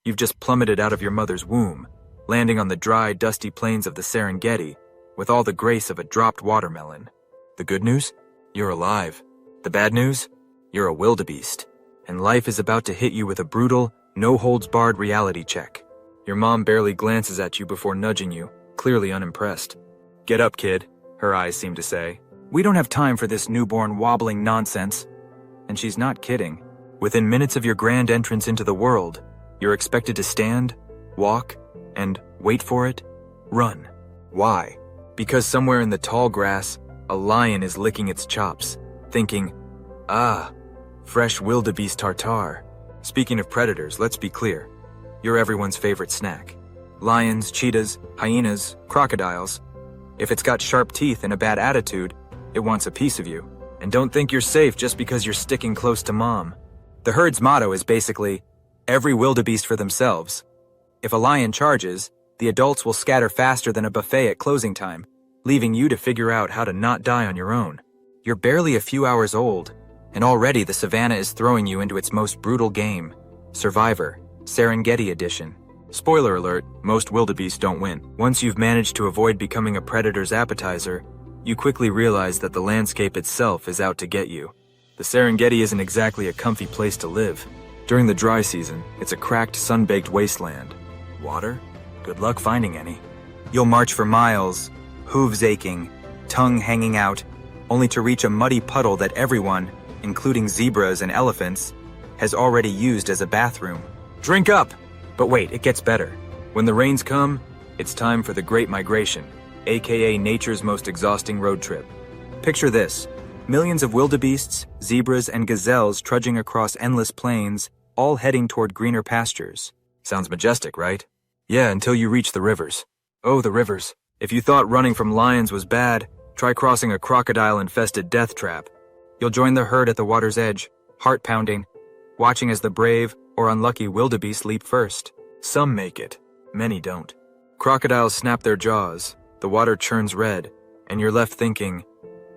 You've just plummeted out of your mother's womb, landing on the dry, dusty plains of the Serengeti with all the grace of a dropped watermelon. The good news? You're alive. The bad news? You're a wildebeest, and life is about to hit you with a brutal, no-holds-barred reality check. Your mom barely glances at you before nudging you, clearly unimpressed. "Get up, kid," her eyes seem to say. "We don't have time for this newborn wobbling nonsense." And she's not kidding. Within minutes of your grand entrance into the world, you're expected to stand, walk, and, wait for it, run. Why? Because somewhere in the tall grass, a lion is licking its chops, thinking, "Ah, fresh wildebeest tartare." Speaking of predators, let's be clear. You're everyone's favorite snack. Lions, cheetahs, hyenas, crocodiles. If it's got sharp teeth and a bad attitude, it wants a piece of you. And don't think you're safe just because you're sticking close to mom. The herd's motto is basically, every wildebeest for themselves. If a lion charges, the adults will scatter faster than a buffet at closing time, leaving you to figure out how to not die on your own. You're barely a few hours old, and already the savannah is throwing you into its most brutal game, Survivor, Serengeti edition. Spoiler alert, most wildebeest don't win. Once you've managed to avoid becoming a predator's appetizer, you quickly realize that the landscape itself is out to get you. The Serengeti isn't exactly a comfy place to live. During the dry season, it's a cracked, sun-baked wasteland. Water? Good luck finding any. You'll march for miles, hooves aching, tongue hanging out, only to reach a muddy puddle that everyone, including zebras and elephants, has already used as a bathroom. Drink up! But wait, it gets better. When the rains come, it's time for the Great Migration, aka nature's most exhausting road trip. Picture this. Millions of wildebeests, zebras, and gazelles trudging across endless plains, all heading toward greener pastures. Sounds majestic, right? Yeah, until you reach the rivers. Oh, the rivers. If you thought running from lions was bad, try crossing a crocodile-infested death trap. You'll join the herd at the water's edge, heart pounding, watching as the brave or unlucky wildebeest leap first. Some make it, many don't. Crocodiles snap their jaws, the water churns red, and you're left thinking,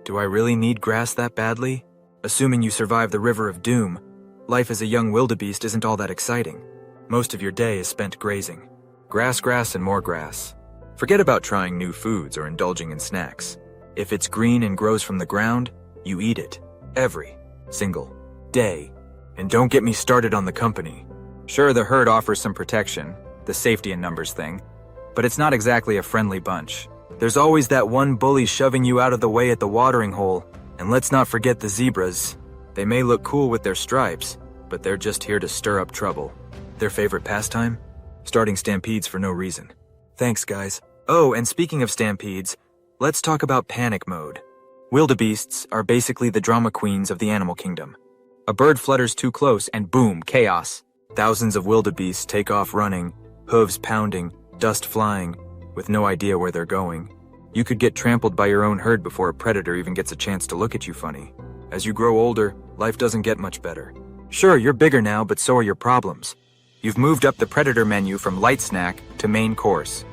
do I really need grass that badly? Assuming you survive the river of doom, life as a young wildebeest isn't all that exciting. Most of your day is spent grazing. Grass, grass, and more grass. Forget about trying new foods or indulging in snacks. If it's green and grows from the ground, you eat it. Every single day. And don't get me started on the company. Sure, the herd offers some protection, the safety in numbers thing, but it's not exactly a friendly bunch. There's always that one bully shoving you out of the way at the watering hole, and let's not forget the zebras. They may look cool with their stripes, but they're just here to stir up trouble. Their favorite pastime? Starting stampedes for no reason. Thanks, guys. Oh, and speaking of stampedes, let's talk about panic mode. Wildebeests are basically the drama queens of the animal kingdom. A bird flutters too close and boom, chaos. Thousands of wildebeests take off running, hooves pounding, dust flying, with no idea where they're going. You could get trampled by your own herd before a predator even gets a chance to look at you funny. As you grow older, life doesn't get much better. Sure, you're bigger now, but so are your problems. You've moved up the predator menu from light snack to main course.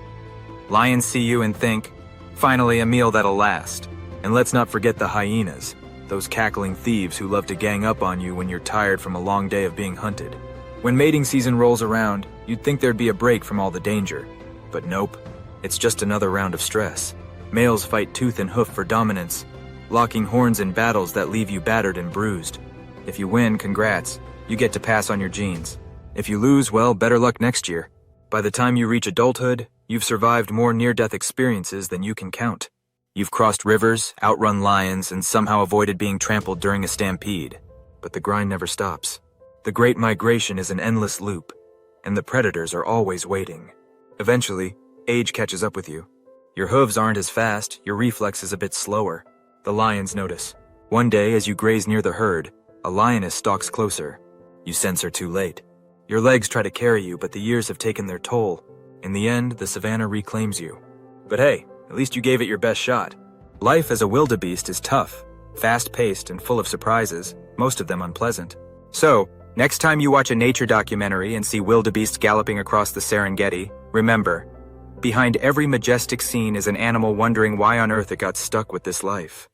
Lions see you and think, finally a meal that'll last. And let's not forget the hyenas, those cackling thieves who love to gang up on you when you're tired from a long day of being hunted. When mating season rolls around, you'd think there'd be a break from all the danger. But nope, it's just another round of stress. Males fight tooth and hoof for dominance, locking horns in battles that leave you battered and bruised. If you win, congrats, you get to pass on your genes. If you lose, well, better luck next year. By the time you reach adulthood, you've survived more near-death experiences than you can count. You've crossed rivers, outrun lions, and somehow avoided being trampled during a stampede. But the grind never stops. The Great Migration is an endless loop, and the predators are always waiting. Eventually, age catches up with you. Your hooves aren't as fast, your reflex is a bit slower. The lions notice. One day, as you graze near the herd, a lioness stalks closer. You sense her too late. Your legs try to carry you, but the years have taken their toll. In the end, the savannah reclaims you. But hey, at least you gave it your best shot. Life as a wildebeest is tough, fast-paced, and full of surprises, most of them unpleasant. So, next time you watch a nature documentary and see wildebeest galloping across the Serengeti, remember, behind every majestic scene is an animal wondering why on earth it got stuck with this life.